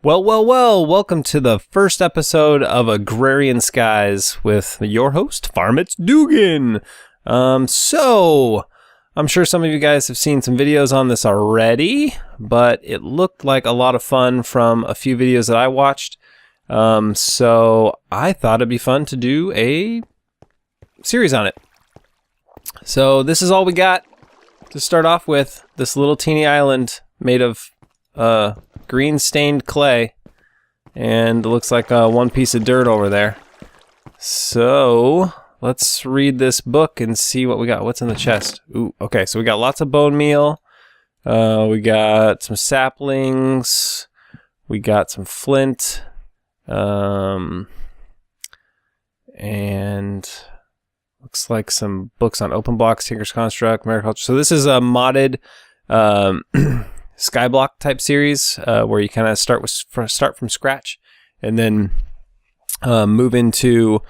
Well, welcome to the first episode of Agrarian Skies with your host, Farmitz Dugan. So, I'm sure some of you guys have seen some videos on this already, but it looked like a lot of fun from a few videos that I watched. So, I thought it'd be fun to do a series on it. So, this is all we got to start off with, this little teeny island made of green stained clay, and it looks like one piece of dirt over there. So let's read this book and see what we got. What's in the chest? Ooh, okay, so we got lots of bone meal, we got some saplings, we got some flint, and looks like some books on open blocks, Tinker's Construct, Mariculture. So this is a modded Skyblock type series where you kind of start from scratch and then move into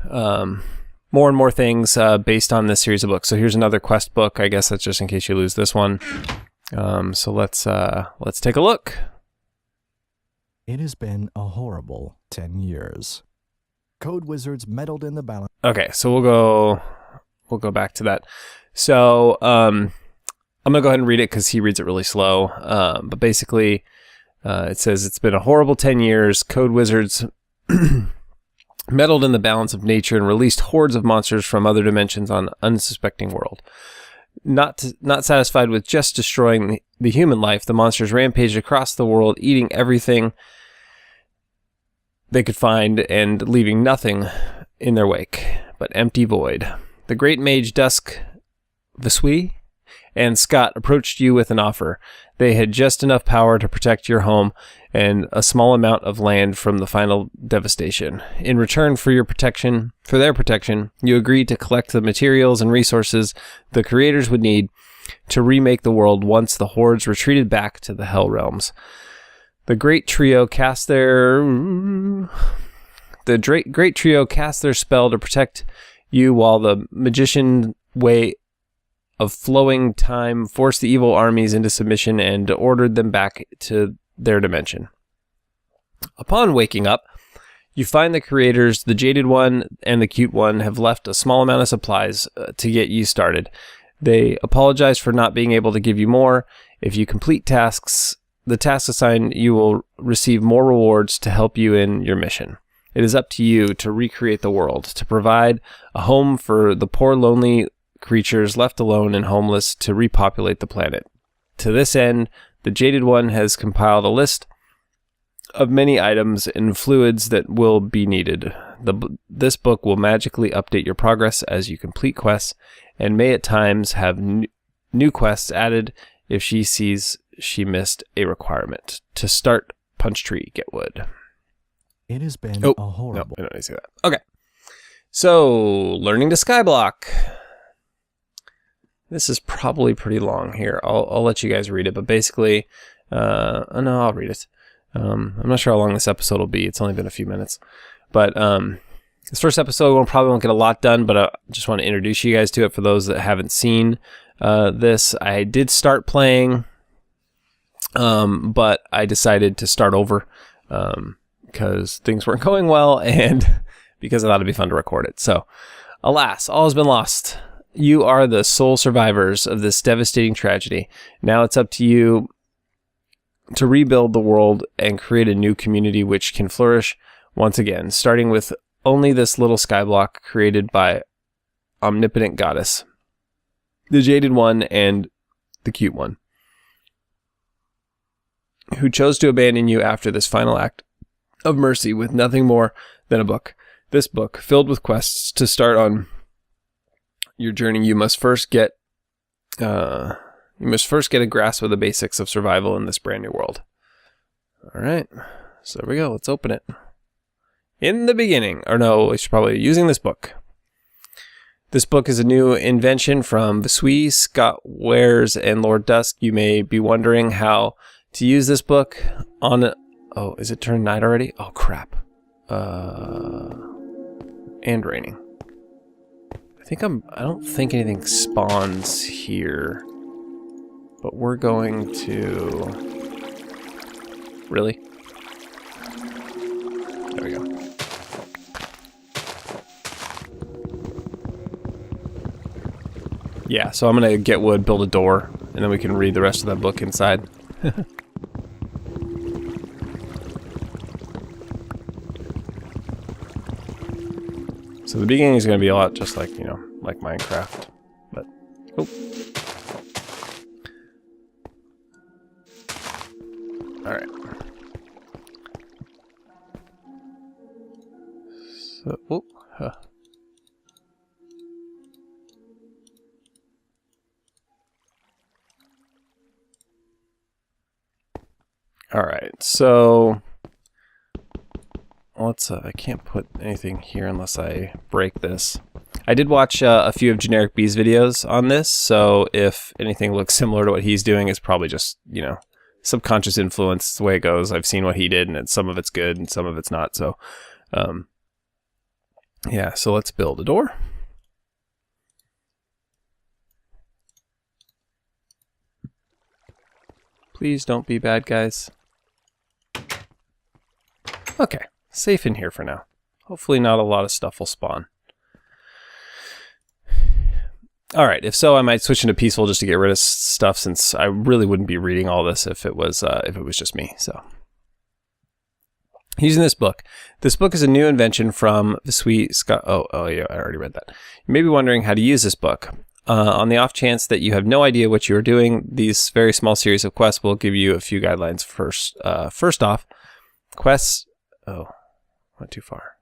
more and more things based on this series of books. So here's another quest book. I guess that's just in case you lose this one. So let's take a look. It has been a horrible 10 years. Code wizards meddled in the balance. Okay, so we'll go back to that. So I'm gonna go ahead and read it because he reads it really slow. But basically, it says it's been a horrible 10 years. Code wizards meddled in the balance of nature and released hordes of monsters from other dimensions on an unsuspecting world. Not satisfied with just destroying the human life, the monsters rampaged across the world, eating everything they could find and leaving nothing in their wake but empty void. The great mage Dusk Visui and Scott approached you with an offer. They had just enough power to protect your home and a small amount of land from the final devastation. In return for their protection, you agreed to collect the materials and resources the creators would need to remake the world once the hordes retreated back to the Hell Realms. The great trio cast their spell to protect you, while the magician way of flowing time forced the evil armies into submission and ordered them back to their dimension. Upon waking up, you find the creators, the Jaded One and the Cute One, have left a small amount of supplies to get you started. They apologize for not being able to give you more. If you complete the tasks assigned, you will receive more rewards to help you in your mission. It is up to you to recreate the world, to provide a home for the poor, lonely creatures left alone and homeless, to repopulate the planet. To this end, the Jaded One has compiled a list of many items and fluids that will be needed. This book will magically update your progress as you complete quests, and may at times have new quests added if she sees she missed a requirement. To start Punch Tree, get wood. It has been a horrible... No, I don't need to see that. Okay. So, learning to Skyblock. This is probably pretty long here. I'll let you guys read it, but basically, no, I'll read it. I'm not sure how long this episode will be. It's only been a few minutes. But this first episode, we probably won't get a lot done, but I just want to introduce you guys to it for those that haven't seen this. I did start playing, but I decided to start over because things weren't going well and because I thought it'd be fun to record it. So, alas, all has been lost. You are the sole survivors of this devastating tragedy. Now it's up to you to rebuild the world and create a new community which can flourish once again, starting with only this little skyblock created by omnipotent goddess, the Jaded One and the Cute One, who chose to abandon you after this final act of mercy with nothing more than a book. This book, filled with quests to start on your journey, you must first get a grasp of the basics of survival in this brand new world. All right, so there we go. Let's open it. In the beginning, or no, we should probably using this book. This book is a new invention from Visui, Scott Wares, and Lord Dusk. You may be wondering how to use this book on. Oh, is it turned night already? Oh crap. And raining. I don't think anything spawns here, but we're going to Really? There we go. Yeah, so I'm going to get wood, build a door, and then we can read the rest of that book inside. So the beginning is going to be a lot just like, you know, like Minecraft. But, oh. Alright. So, oh, huh. Alright, so let's, I can't put anything here unless I break this. I did watch a few of Generic B's videos on this, so if anything looks similar to what he's doing, it's probably just, you know, subconscious influence. It's the way it goes. I've seen what he did, and some of it's good and some of it's not, so yeah, so let's build a door. Please don't be bad guys. Okay, safe in here for now. Hopefully not a lot of stuff will spawn. Alright, if so, I might switch into peaceful just to get rid of stuff, since I really wouldn't be reading all this if it was just me, so. Using this book. This book is a new invention from the sweet Scott. Oh yeah, I already read that. You may be wondering how to use this book. On the off chance that you have no idea what you are doing, these very small series of quests will give you a few guidelines. First off, quests... Oh, went too far.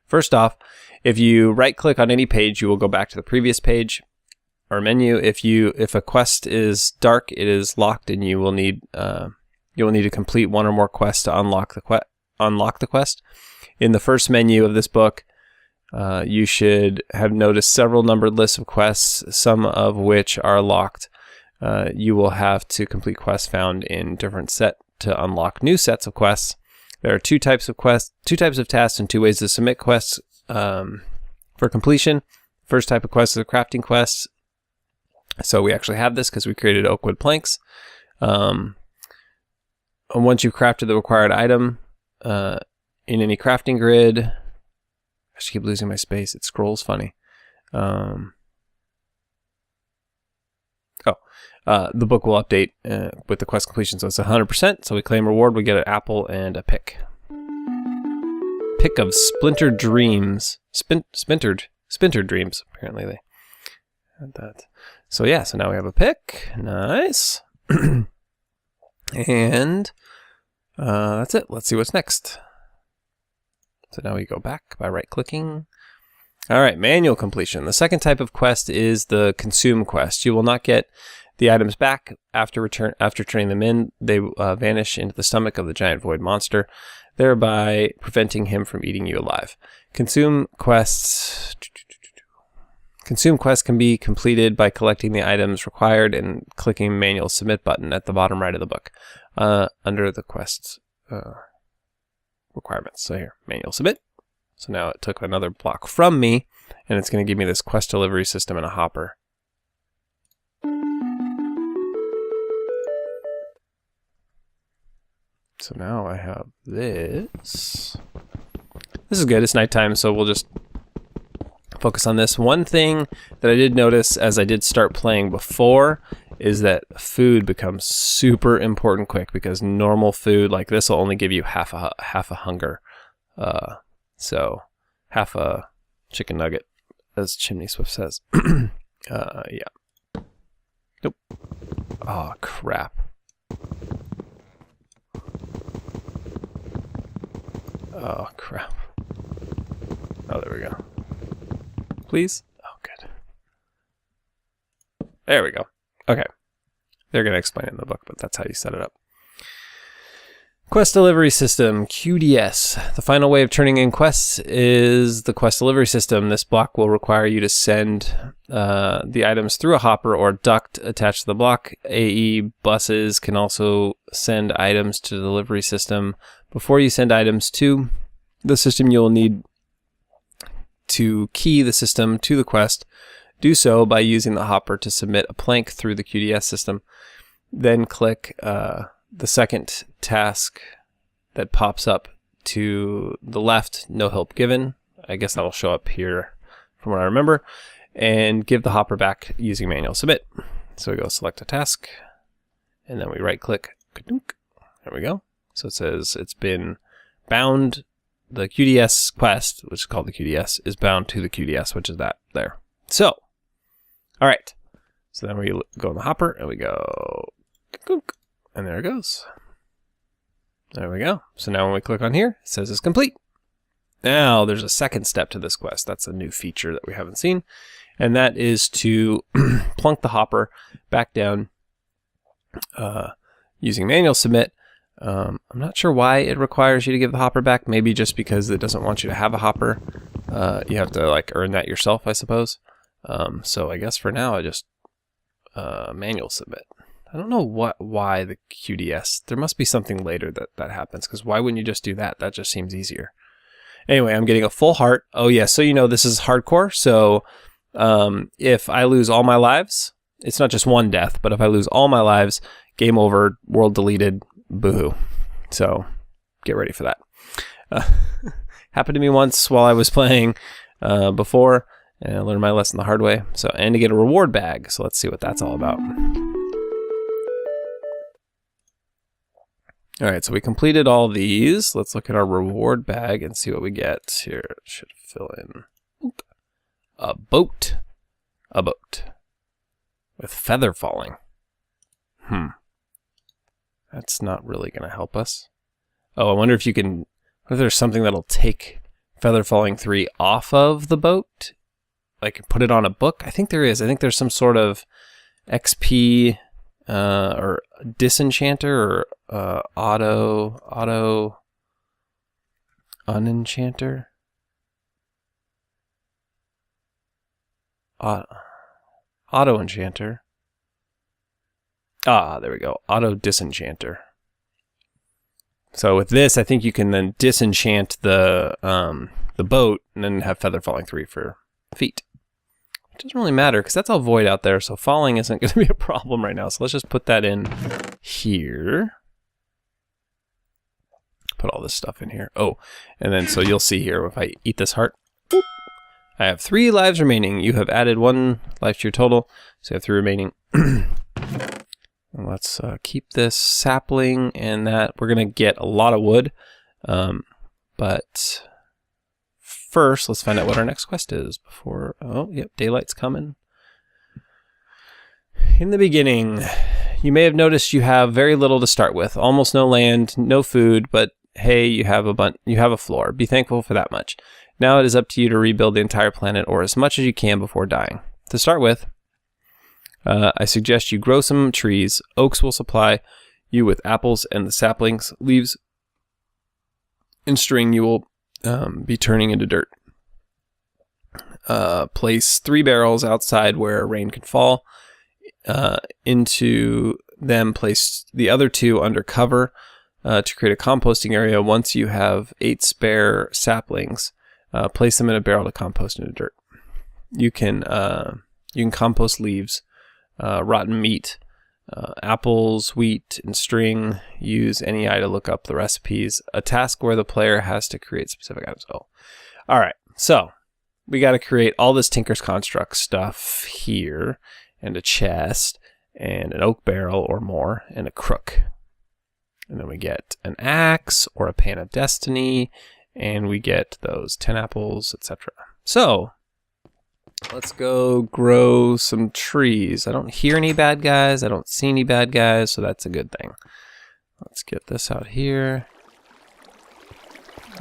First off, if you right-click on any page, you will go back to the previous page or menu. If a quest is dark, it is locked, and you will need to complete one or more quests to unlock the quest. In the first menu of this book, you should have noticed several numbered lists of quests, some of which are locked. You will have to complete quests found in different set to unlock new sets of quests. There are two types of tasks, and two ways to submit quests for completion. First type of quest is a crafting quest. So we actually have this because we created oakwood planks. And once you've crafted the required item in any crafting grid, I just keep losing my space. It scrolls funny. The book will update with the quest completion, so it's 100%. So we claim reward, we get an apple and a pick. Pick of splintered dreams. Splintered dreams, apparently they had that. So yeah, so now we have a pick. Nice. And that's it. Let's see what's next. So now we go back by right-clicking. All right, manual completion. The second type of quest is the consume quest. You will not get the items back after turning them in. They vanish into the stomach of the giant void monster, thereby preventing him from eating you alive. Consume quests can be completed by collecting the items required and clicking manual submit button at the bottom right of the book under the quest requirements. So here, manual submit. So now it took another block from me, and it's going to give me this quest delivery system and a hopper. So now I have this. This is good. It's nighttime, so we'll just focus on this. One thing that I did notice as I did start playing before is that food becomes super important quick, because normal food like this will only give you half a hunger. So half a chicken nugget, as Chimney Swift says. Yeah. Nope. Oh, crap. Oh, crap. Oh, there we go. Please? Oh, good. There we go. Okay. They're going to explain it in the book, but that's how you set it up. Quest delivery system, QDS. The final way of turning in quests is the quest delivery system. This block will require you to send the items through a hopper or duct attached to the block. AE buses can also send items to the delivery system. Before you send items to the system, you'll need to key the system to the quest. Do so by using the hopper to submit a plank through the QDS system. Then click the second task that pops up to the left, no help given. I guess that'll show up here from what I remember. And give the hopper back using manual submit. So we go select a task, and then we right click. There we go. So it says it's been bound. The QDS quest, which is called the QDS, is bound to the QDS, which is that there. So, all right. So then we go in the hopper and we go, and there it goes. There we go. So now when we click on here, it says it's complete. Now there's a second step to this quest. That's a new feature that we haven't seen. And that is to plunk the hopper back down using manual submit. I'm not sure why it requires you to give the hopper back. Maybe just because it doesn't want you to have a hopper. You have to like earn that yourself, I suppose. So I guess for now I just manual submit. I don't know why the QDS. There must be something later that happens, because why wouldn't you just do that? That just seems easier. Anyway, I'm getting a full heart. Oh yeah, so you know this is hardcore. So if I lose all my lives, it's not just one death, but if I lose all my lives, game over, world deleted, boohoo. So get ready for that. Happened to me once while I was playing before, and I learned my lesson the hard way. So, and to get a reward bag. So let's see what that's all about. All right, so we completed all these. Let's look at our reward bag and see what we get. Here, it should fill in. A boat. A boat. With feather falling. That's not really going to help us. Oh, I wonder if you can... What if there's something that'll take Feather Falling 3 off of the boat? Like put it on a book? I think there is. I think there's some sort of XP or disenchanter or auto unenchanter. Auto enchanter. Ah, there we go. Auto disenchanter. So with this, I think you can then disenchant the boat and then have Feather Falling 3 for feet. It doesn't really matter because that's all void out there, so falling isn't going to be a problem right now. So let's just put that in here. Put all this stuff in here. Oh, and then so you'll see here if I eat this heart. Boop, I have 3 lives remaining. You have added 1 life to your total, so you have 3 remaining. Let's keep this sapling and that. We're going to get a lot of wood. But first, let's find out what our next quest is before... Oh, yep, daylight's coming. In the beginning, you may have noticed you have very little to start with. Almost no land, no food, but hey, you have a floor. Be thankful for that much. Now it is up to you to rebuild the entire planet or as much as you can before dying. To start with, I suggest you grow some trees. Oaks will supply you with apples and the saplings, leaves, and string you will be turning into dirt. Place 3 barrels outside where rain can fall. Into them, place the other 2 under cover to create a composting area. Once you have 8 spare saplings, place them in a barrel to compost into dirt. You can compost leaves, rotten meat, apples, wheat, and string. Use any eye to look up the recipes. A task where the player has to create specific items. Oh, all right. So we got to create all this Tinker's Construct stuff here, and a chest, and an oak barrel or more, and a crook. And then we get an axe or a pan of destiny, and we get those 10 apples, etc. So let's go grow some trees. I don't hear any bad guys. I don't see any bad guys, so that's a good thing. Let's get this out here.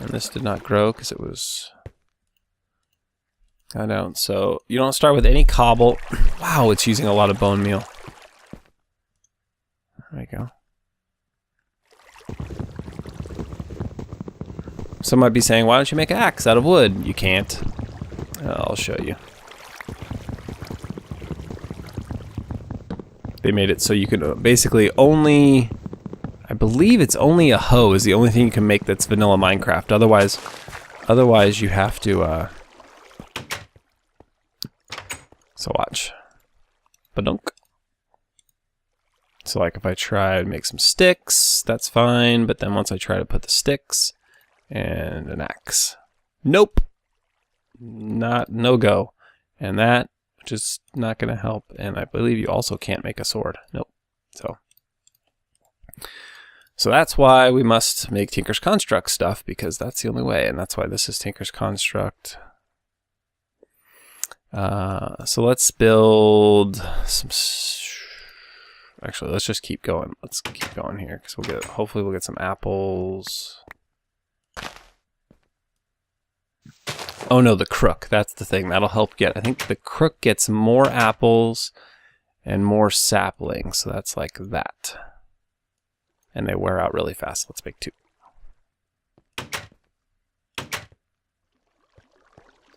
And this did not grow because it was... I don't. So you don't start with any cobble. Wow, it's using a lot of bone meal. There we go. Some might be saying, why don't you make an axe out of wood? You can't. I'll show you. They made it so you can basically only... I believe it's only a hoe is the only thing you can make that's vanilla Minecraft. Otherwise you have to... So watch. Badunk. So like if I try to make some sticks, that's fine. But then once I try to put the sticks and an axe, nope, no go. And that just not going to help. And I believe you also can't make a sword. Nope. So that's why we must make Tinker's Construct stuff, because that's the only way. And that's why this is Tinker's Construct. So let's build some... Actually, let's just keep going. Let's keep going here, because we'll get, hopefully we'll get some apples. Oh no, the crook. That's the thing. That'll help get... I think the crook gets more apples and more saplings. So that's like that. And they wear out really fast. Let's make 2.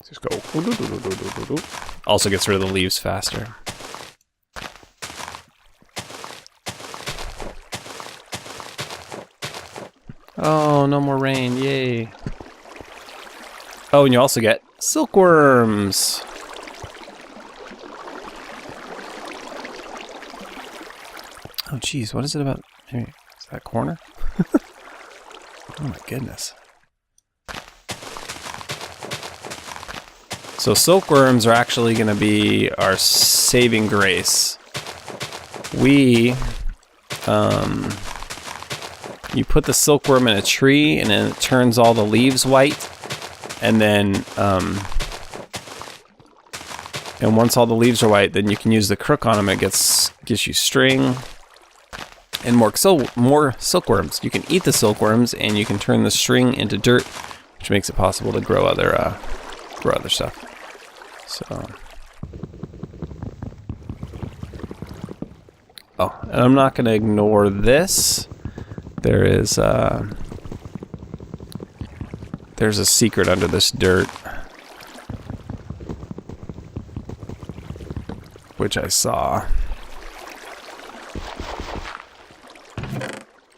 Just go. Also gets rid of the leaves faster. Oh, no more rain. Yay. Oh, and you also get silkworms. Oh, geez. What is it about? Hey, is that corner? Oh, my goodness. So silkworms are actually going to be our saving grace. You put the silkworm in a tree, and then it turns all the leaves white. And then, and once all the leaves are white, then you can use the crook on them. It gives you string and more silkworms. You can eat the silkworms, and you can turn the string into dirt, which makes it possible to grow other stuff. So, oh, and I'm not going to ignore this. There's a secret under this dirt, which I saw.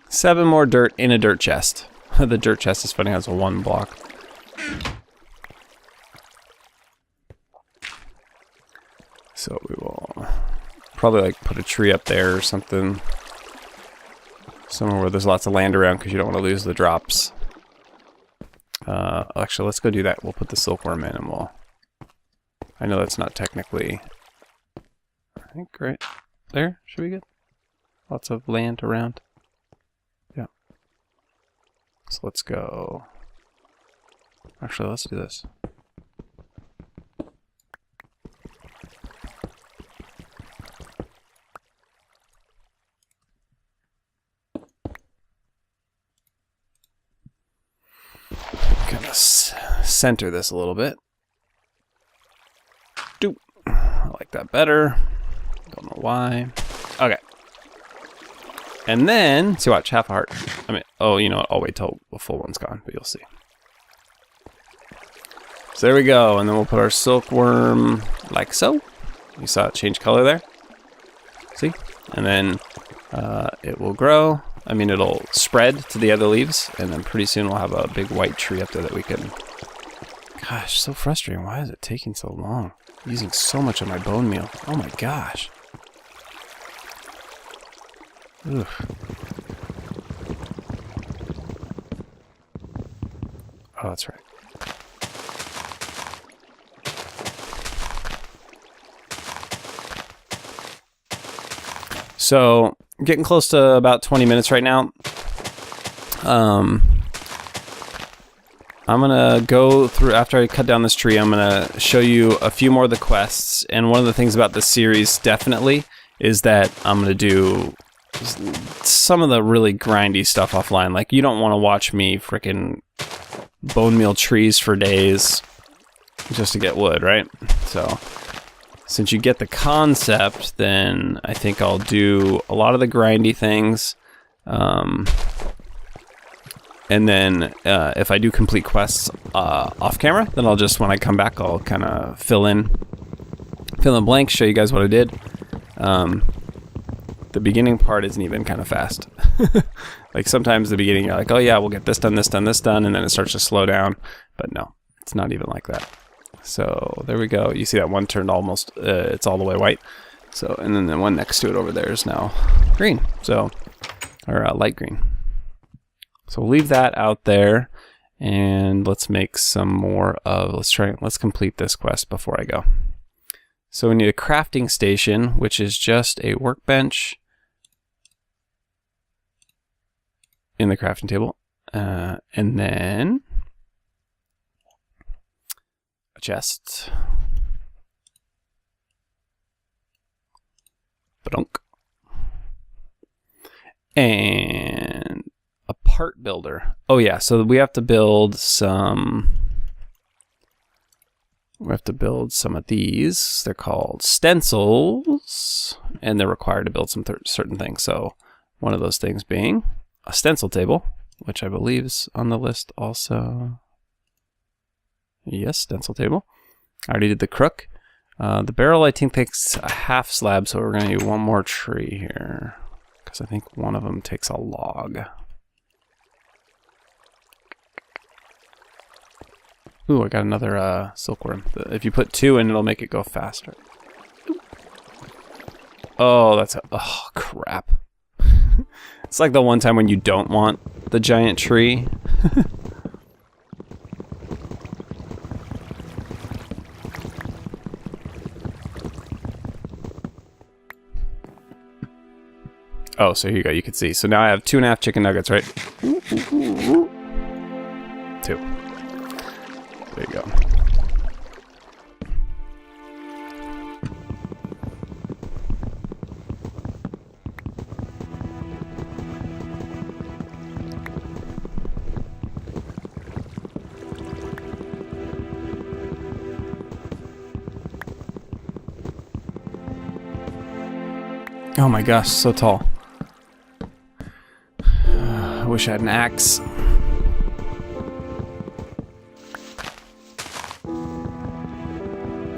7 more dirt in a dirt chest. The dirt chest is funny, it has a 1 block. So we will probably like put a tree up there or something. Somewhere where there's lots of land around, because you don't want to lose the drops. Actually, let's go do that. We'll put the silkworm in, and we'll... I know that's not technically... I think right there should be good. Lots of land around. Yeah. So let's go... Actually, let's do this. Gonna center this a little bit. Doop. I like that better. Don't know why. Okay. And then, see, watch, half a heart. I mean, oh, you know what? I'll wait till the full one's gone, but you'll see. So there we go, and then we'll put our silkworm like so. You saw it change color there. See? And then it will grow. I mean, it'll spread to the other leaves, and then pretty soon we'll have a big white tree up there that we can... Gosh, so frustrating. Why is it taking so long? I'm using so much of my bone meal. Oh my gosh. Ugh. Oh, that's right. So, getting close to about 20 minutes right now. I'm going to go through, after I cut down this tree, I'm going to show you a few more of the quests. And one of the things about this series, definitely, is that I'm going to do some of the really grindy stuff offline. Like, you don't want to watch me frickin' bone meal trees for days just to get wood, right? So, since you get the concept, then I think I'll do a lot of the grindy things. And then if I do complete quests off camera, then I'll just, when I come back, I'll kind of fill in blanks, show you guys what I did. The beginning part isn't even kind of fast. Like sometimes the beginning you're like, oh yeah, we'll get this done, this done, this done, and then it starts to slow down. But no, it's not even like that. So there we go. You see that one turned almost, it's all the way white. So, and then the one next to it over there is now green. So, or light green. So we'll leave that out there, and let's make some more of, let's complete this quest before I go. So we need a crafting station, which is just a workbench in the crafting table. And then a chest. Ba-dunk. And a part builder. Oh yeah, so we have to build some... We have to build some of these. They're called stencils, and they're required to build some certain things. So one of those things being a stencil table, which I believe is on the list also. Yes, stencil table. I already did the crook. The barrel, I think, takes a half slab, so we're going to need one more tree here, because I think one of them takes a log. Ooh, I got another silkworm. If you put 2 in, it'll make it go faster. Oh, that's a... Oh, crap. It's like the one time when you don't want the giant tree. Oh, so here you go. You can see. So now I have 2.5 chicken nuggets, right? 2. There you go. Oh my gosh, so tall. I wish I had an axe.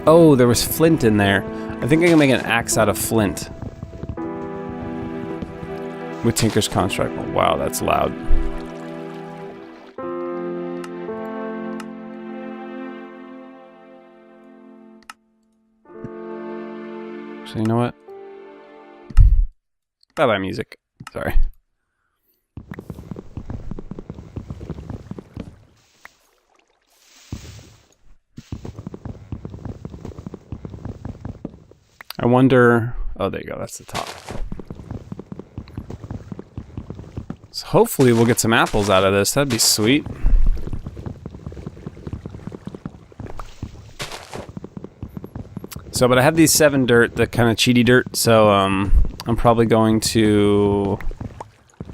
Oh, there was flint in there. I think I can make an axe out of flint. With Tinker's Construct. Oh, wow, that's loud. So you know what? Bye-bye music. Sorry. I wonder... Oh, there you go. That's the top. So hopefully we'll get some apples out of this. That'd be sweet. So, but I have these 7 dirt, the kind of cheaty dirt, so I'm probably going to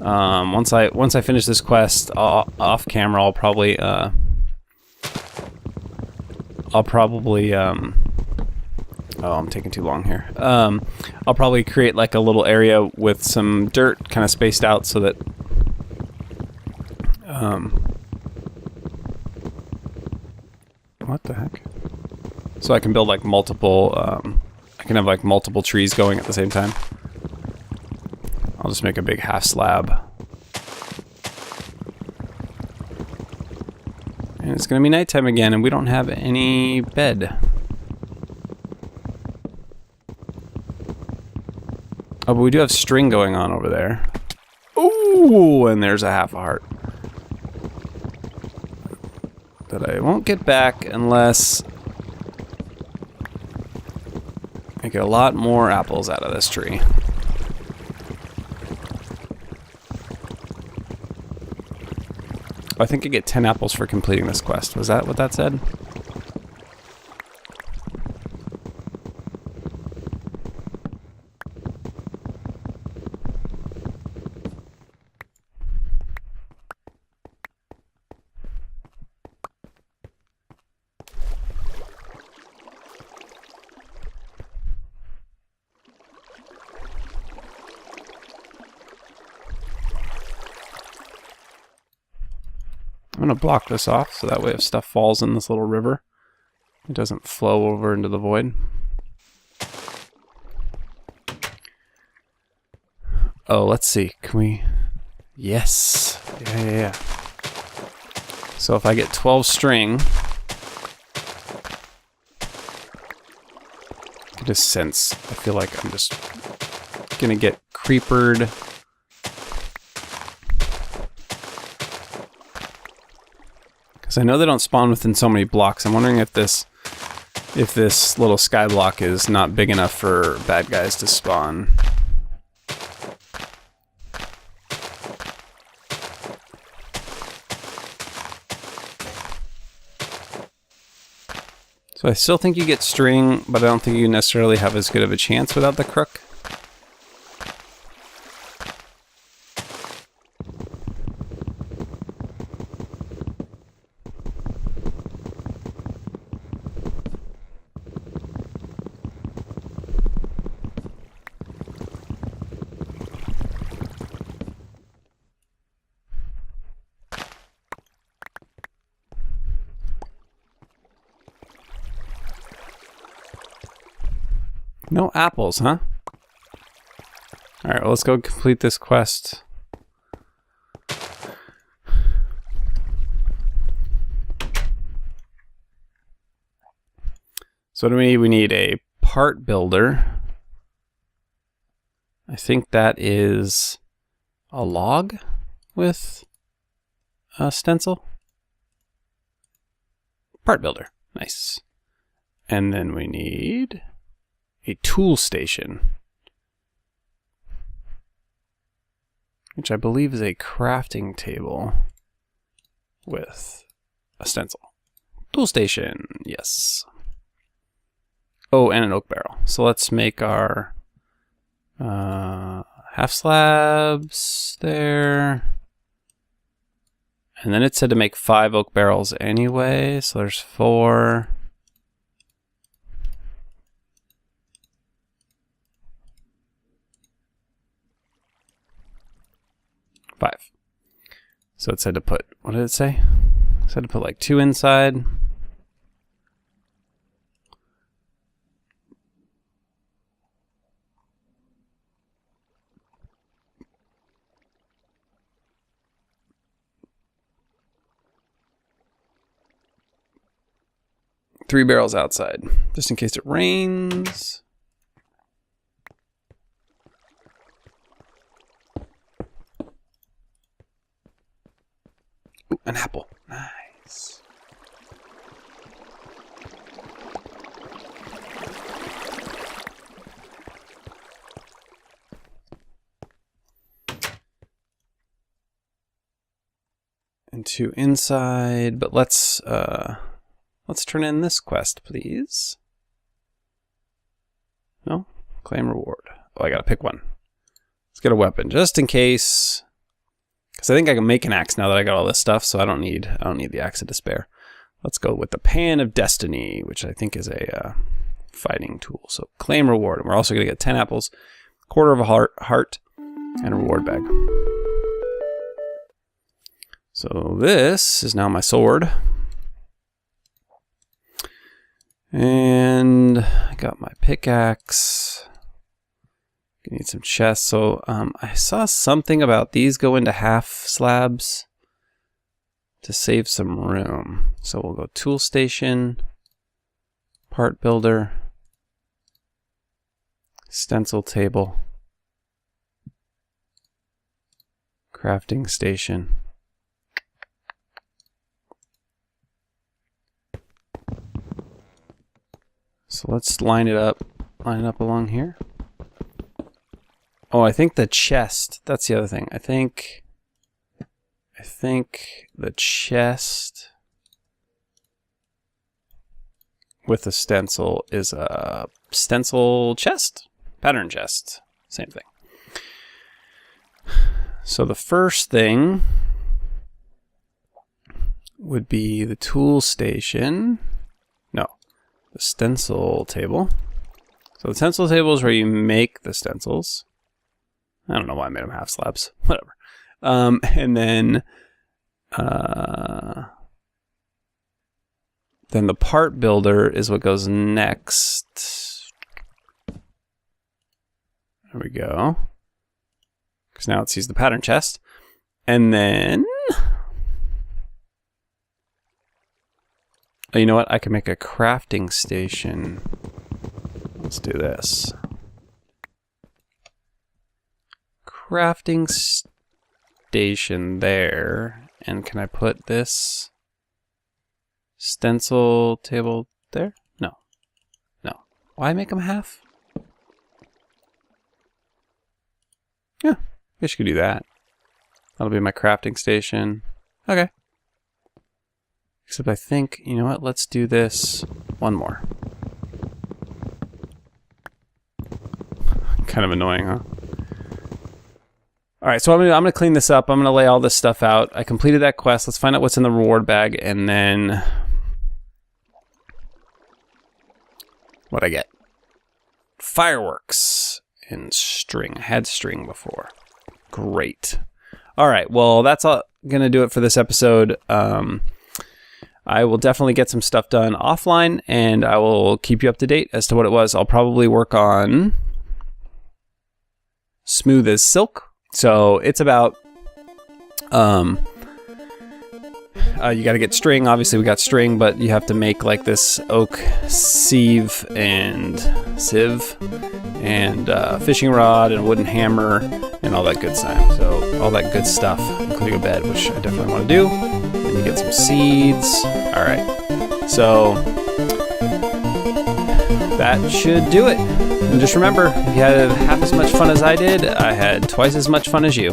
once I finish this quest off camera, I'll probably oh, I'm taking too long here. I'll probably create like a little area with some dirt kind of spaced out so that what the heck? So I can build like multiple I can have like multiple trees going at the same time. I'll just make a big half slab. And it's gonna be nighttime again, and we don't have any bed. Oh, but we do have string going on over there. Ooh, and there's a half a heart. That I won't get back unless I get a lot more apples out of this tree. I think I get 10 apples for completing this quest. Was that what that said? I'm going to block this off so that way if stuff falls in this little river, it doesn't flow over into the void. Oh, let's see. Can we... Yes. Yeah. So if I get 12 string, I can just sense, I feel like I'm just gonna get creepered. Because I know they don't spawn within so many blocks. I'm wondering if this little skyblock is not big enough for bad guys to spawn. So I still think you get string, but I don't think you necessarily have as good of a chance without the crook. No apples, huh? Alright, well, let's go complete this quest. So what do we need? We need a part builder. I think that is a log with a stencil. Part builder. Nice. And then we need a tool station, which I believe is a crafting table with a stencil. Tool station, yes. Oh, and an oak barrel. So let's make our half slabs there. And then it said to make 5 oak barrels anyway, so there's 4. So it said to put, what did it say? It said to put like 2 inside. Three barrels outside, just in case it rains. Ooh, an apple. Nice. And 2 inside, but let's turn in this quest, please. No? Claim reward. Oh, I gotta pick one. Let's get a weapon, just in case. Because I think I can make an axe now that I got all this stuff, so I don't need the Axe of Despair. Let's go with the Pan of Destiny, which I think is a fighting tool. So claim reward. And we're also going to get 10 apples, quarter of a heart, and a reward bag. So this is now my sword. And I got my pickaxe. I need some chests. So I saw something about these go into half slabs to save some room. So we'll go tool station, part builder, stencil table, crafting station. So let's line it up along here. Oh, I think the chest, that's the other thing. I think the chest with the stencil is a stencil chest, pattern chest, same thing. So the first thing would be the tool station. No, the stencil table. So the stencil table is where you make the stencils. I don't know why I made them half slabs. Whatever. And then the part builder is what goes next. There we go. Because now it sees the pattern chest. And then, oh, you know what? I can make a crafting station Let's do this. Crafting station there. And can I put this stencil table there? No. No. Why make them half? Yeah, I guess you could do that. That'll be my crafting station. Okay. Except I think, you know what? Let's do this one more. Kind of annoying, huh? All right, so I'm gonna clean this up. I'm gonna lay all this stuff out. I completed that quest. Let's find out what's in the reward bag, and then what'd I get? Fireworks and string. I had string before. Great. All right, well, that's all gonna do it for this episode. I will definitely get some stuff done offline, and I will keep you up to date as to what it was. I'll probably work on Smooth as Silk. So it's about, you got to get string. Obviously we got string, but you have to make like this oak sieve and fishing rod and wooden hammer and all that good stuff. So all that good stuff, including a bed, which I definitely want to do. And you get some seeds. All right. So that should do it. And just remember, if you had half as much fun as I did, I had twice as much fun as you.